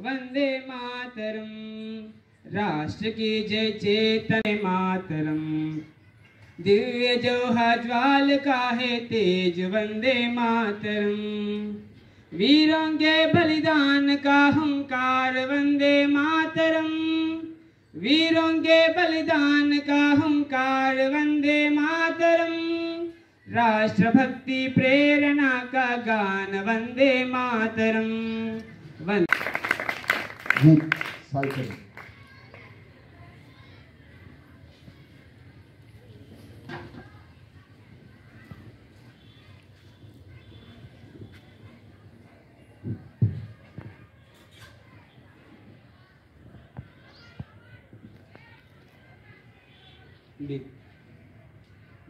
वंदे मातरम। राष्ट्र की जय चेतन मातरम। दिव्य जोहा ज्वाल का है तेज वंदे मातरम। वीरों के बलिदान का हुंकार वंदे मातरम। वीरों के बलिदान का हुंकार वंदे मातरम। राष्ट्रभक्ति प्रेरणा का गान वंदे मातरम।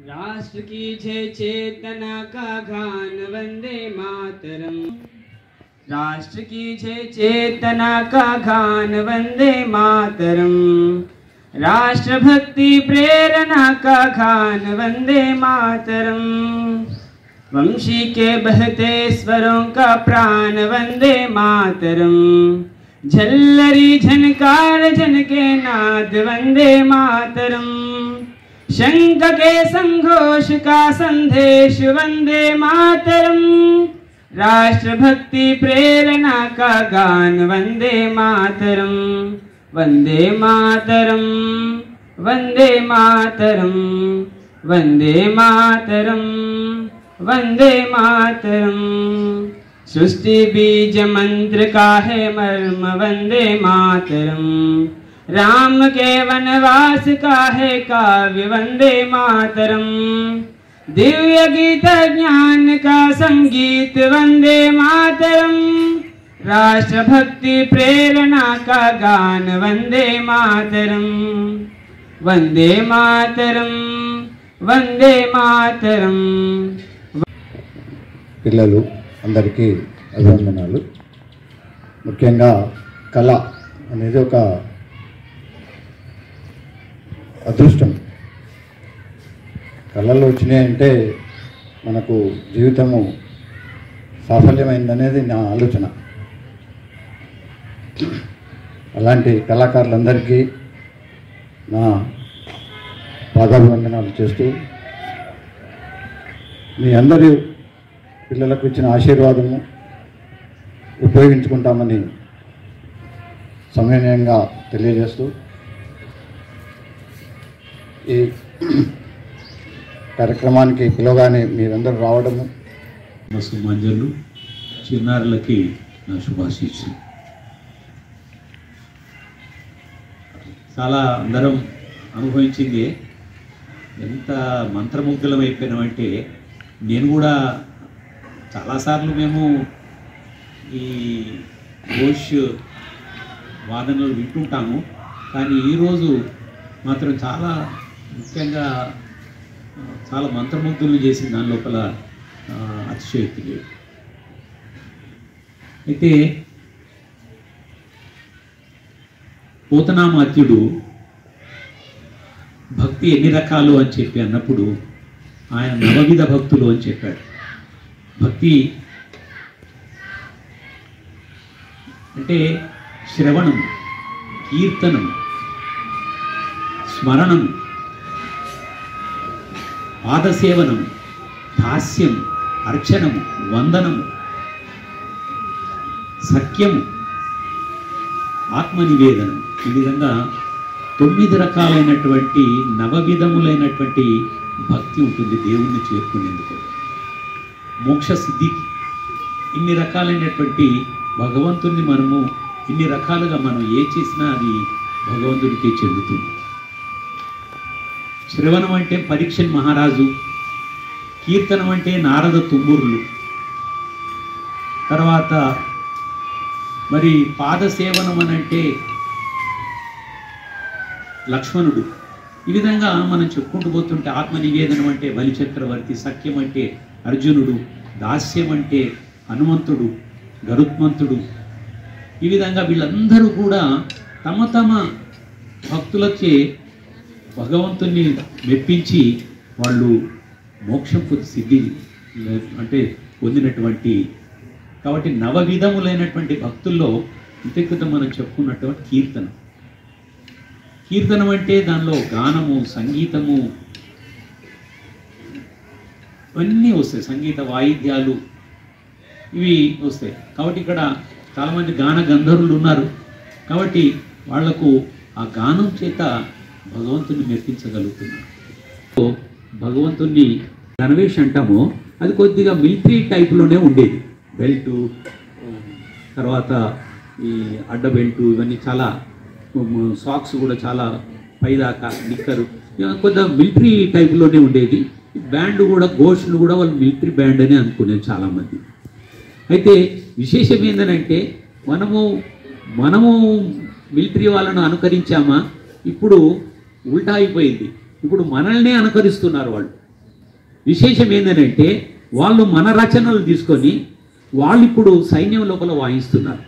राष्ट्र की जय चेतना का गान वंदे मातरम। राष्ट्र की जय चेतना का गान वंदे मातरम। राष्ट्रभक्ति प्रेरणा का गान वंदे मातरम। वंशी के बहते स्वरों का प्राण वंदे मातरम। झल्लरी झनकार जन के नाद वंदे मातरम। शंख के संघोष का संदेश वंदे मातरम। राष्ट्रभक्ति प्रेरणा का गान वंदे मातरम। वंदे मातरम वंदे मातरम वंदे मातरम वंदे मातरम। सृष्टि बीज मंत्र का है मर्म वंदे मातरम। राम के वनवास का है काव्य वंदे मातरम। दिव्य गीत ज्ञान का संगीत वंदे मातरम। राष्ट्रभक्ति प्रेरणा का गान वंदे मातरम। वंदे मातरम वंदे मातरम। పిల్లలు అందరికీ అభినందనలు। ముఖ్యంగా కళ అనేది ఒక అదృష్టం. కళలు వచ్చినాయంటే మనకు జీవితము సాఫల్యమైందనేది నా ఆలోచన. అలాంటి కళాకారులందరికీ నా పాదాభివందనాలు చేస్తూ మీ అందరి పిల్లలకు ఇచ్చిన ఆశీర్వాదము ఉపయోగించుకుంటామని సమన్వయంగా తెలియజేస్తూ ఈ కార్యక్రమానికి పిలవగానే మీరందరూ రావడము సుమాంజలు చిన్నారులకి నా శుభాశీస్సులు. చాలా అందరం అనుభవించింది. ఎంత మంత్రముగ్ధులం అయిపోయినామంటే నేను కూడా చాలాసార్లు మేము ఈ ఘోష్ వాదనలు వింటుంటాము. కానీ ఈరోజు మాత్రం చాలా ముఖ్యంగా చాలా మంత్రముగ్ధులను చేసిన దాని లోపల అతిశయోక్తి లేదు. అయితే పోతనామాత్యుడు భక్తి ఎన్ని రకాలు అని చెప్పి అన్నప్పుడు ఆయన నవవిధ భక్తులు అని చెప్పాడు. భక్తి అంటే శ్రవణం, కీర్తనం, స్మరణం, పాదసేవనం, దాస్యం, అర్చనము, వందనము, సఖ్యము, ఆత్మనివేదనం. ఈ విధంగా 9 రకాలైనటువంటి నవవిధములైనటువంటి భక్తి ఉంటుంది దేవుణ్ణి చేరుకునేందుకు, మోక్ష సిద్ధికి. ఇన్ని రకాలైనటువంటి భగవంతుణ్ణి మనము ఇన్ని రకాలుగా మనం ఏ చేసినా అది భగవంతుడికి చెందుతుంది. శ్రవణం అంటే పరీక్షణ్ మహారాజు, కీర్తనం అంటే నారద తుంబురులు, తర్వాత మరి పాదసేవనం అని అంటే లక్ష్మణుడు. ఈ విధంగా మనం చెప్పుకుంటూ పోతుంటే ఆత్మనివేదనం అంటే బలిచక్రవర్తి, సఖ్యం అంటే అర్జునుడు, దాస్యం అంటే హనుమంతుడు, గరుత్మంతుడు. ఈ విధంగా వీళ్ళందరూ కూడా తమ తమ భక్తులచే భగవంతుని మెప్పించి వాళ్ళు మోక్షం సిద్ధి అంటే పొందినటువంటి. కాబట్టి నవవిధములైనటువంటి భక్తుల్లో ఇంత క్రితం మనం చెప్పుకున్నటువంటి కీర్తన. కీర్తనం అంటే దానిలో గానము, సంగీతము ఇవన్నీ వస్తాయి, సంగీత వాయిద్యాలు ఇవి వస్తాయి. కాబట్టి ఇక్కడ చాలామంది గాన గంధర్వులు ఉన్నారు. కాబట్టి వాళ్లకు ఆ గానం చేత భగవంతుని మెప్పించగలుగుతున్నారు. భగవంతుని గణవేష్ అంటామో అది కొద్దిగా మిలిటరీ టైప్లోనే ఉండేది. బెల్టు, తర్వాత ఈ అడ్డ బెల్టు, ఇవన్నీ చాలా, సాక్స్ కూడా చాలా పైదాకా, నిక్కరు, కొద్దిగా మిలిటరీ టైప్లోనే ఉండేది. బ్యాండ్ కూడా, ఘోష్లు కూడా వాళ్ళు మిలిటరీ బ్యాండ్ అని అనుకునేది చాలామంది. అయితే విశేషం ఏంటంటే మనము మిలిటరీ వాళ్ళను అనుకరించామా, ఇప్పుడు ఉల్టా అయిపోయింది. ఇప్పుడు మనల్నే అనుకరిస్తున్నారు వాళ్ళు. విశేషం ఏంటంటే వాళ్ళు మన రచనలు తీసుకొని వాళ్ళు ఇప్పుడు సైన్యం లోపల వాయిస్తున్నారు.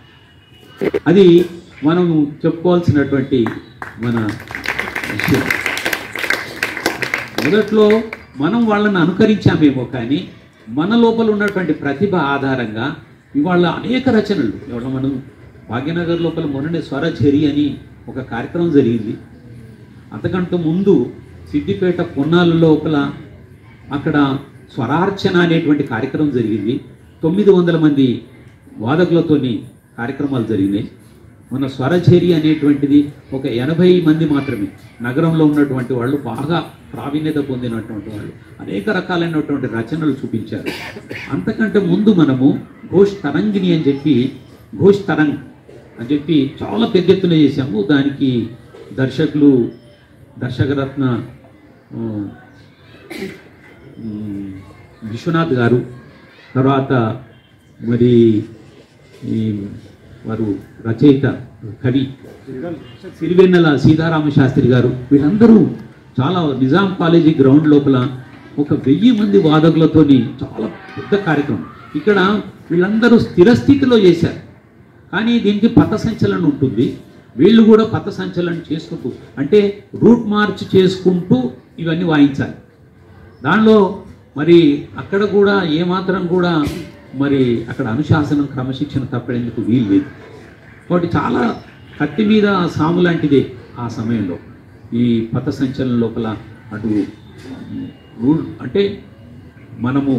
అది మనం చెప్పుకోవాల్సినటువంటి మన విషయం. మొదట్లో మనం వాళ్ళని అనుకరించామేమో, కానీ మన లోపల ఉన్నటువంటి ప్రతిభ ఆధారంగా ఇవాళ అనేక రచనలు, ఇవాళ మనం భాగ్యనగర్ లోపల మొన్ననే స్వరఝరి అని ఒక కార్యక్రమం జరిగింది. అంతకంటే ముందు సిద్దిపేట పొన్నాల లోపల అక్కడ స్వరార్చన అనేటువంటి కార్యక్రమం జరిగింది. 900 మంది వాదకులతోని కార్యక్రమాలు జరిగినాయి. మన స్వరఝరి అనేటువంటిది ఒక 80 మంది మాత్రమే, నగరంలో ఉన్నటువంటి వాళ్ళు, బాగా ప్రావీణ్యత పొందినటువంటి వాళ్ళు అనేక రకాలైనటువంటి రచనలు చూపించారు. అంతకంటే ముందు మనము ఘోష్ తరంగిణి అని చెప్పి, ఘోష్ తరంగ్ అని చెప్పి చాలా పెద్ద ఎత్తున చేశాము. దానికి దర్శకరత్న విశ్వనాథ్ గారు, తర్వాత మరి వారు రచయిత కవి సిరివెన్నెల సీతారామ శాస్త్రి గారు, వీళ్ళందరూ చాలా నిజాం కాలేజీ గ్రౌండ్ లోపల ఒక 1000 మంది వాదకులతోని చాలా పెద్ద కార్యక్రమం. ఇక్కడ వీళ్ళందరూ స్థిరస్థితిలో చేశారు, కానీ దీనికి పథ సంచలనం ఉంటుంది. వీళ్ళు కూడా పథ సంచలనం చేసుకుంటూ, అంటే రూట్ మార్చ్ చేసుకుంటూ ఇవన్నీ వాయించాలి. దానిలో మరి అక్కడ కూడా ఏమాత్రం కూడా మరి అక్కడ అనుశాసనం, క్రమశిక్షణ తప్పేందుకు వీలు లేదు. కాబట్టి చాలా కత్తి మీద సాము లాంటిదే ఆ సమయంలో ఈ పథ సంచలనం లోపల. అటు అంటే మనము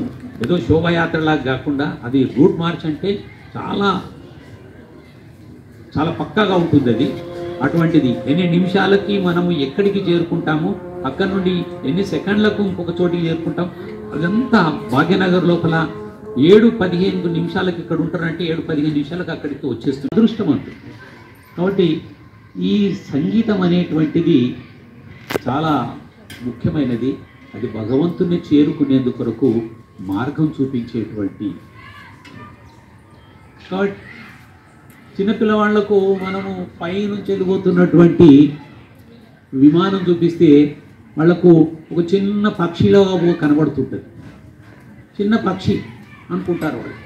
ఏదో శోభయాత్రలాగా కాకుండా అది రూట్ మార్చ్ అంటే చాలా చాలా పక్కాగా ఉంటుంది అది. అటువంటిది ఎన్ని నిమిషాలకి మనము ఎక్కడికి చేరుకుంటాము, అక్కడ నుండి ఎన్ని సెకండ్లకు ఇంకొక చోటికి చేరుకుంటాం, అదంతా భాగ్యనగర్ లోపల 7-15 నిమిషాలకి ఇక్కడ ఉంటారంటే 7-15 నిమిషాలకు అక్కడికి వచ్చేస్తుంది. అదృష్టవంతుడు. కాబట్టి ఈ సంగీతం అనేటువంటిది చాలా ముఖ్యమైనది. అది భగవంతుని చేరుకునేందుకు కొరకు మార్గం చూపించేటువంటి. కాబట్టి చిన్నపిల్లవాళ్లకు మనము పైనుంచి వెళ్ళిపోతున్నటువంటి విమానం చూపిస్తే వాళ్లకు ఒక చిన్న పక్షిలో కనబడుతుంటుంది, చిన్న పక్షి అనుకుంటారు వాళ్ళు.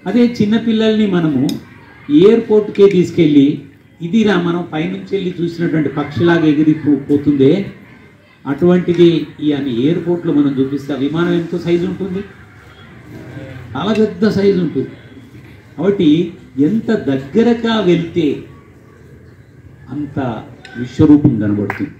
అదే చిన్నపిల్లల్ని మనము ఎయిర్పోర్ట్కే తీసుకెళ్ళి, ఇదిరా మనం పైనుంచి వెళ్ళి చూసినటువంటి పక్షిలాగా ఎగిరిపోతుందే, అటువంటిది ఈ అని ఎయిర్పోర్ట్లో మనం చూపిస్తే ఆ విమానం ఎంతో సైజు ఉంటుంది, చాలా పెద్ద సైజు ఉంటుంది. కాబట్టి ఎంత దగ్గరగా వెళ్తే అంత విశ్వరూపం కనబడుతుంది.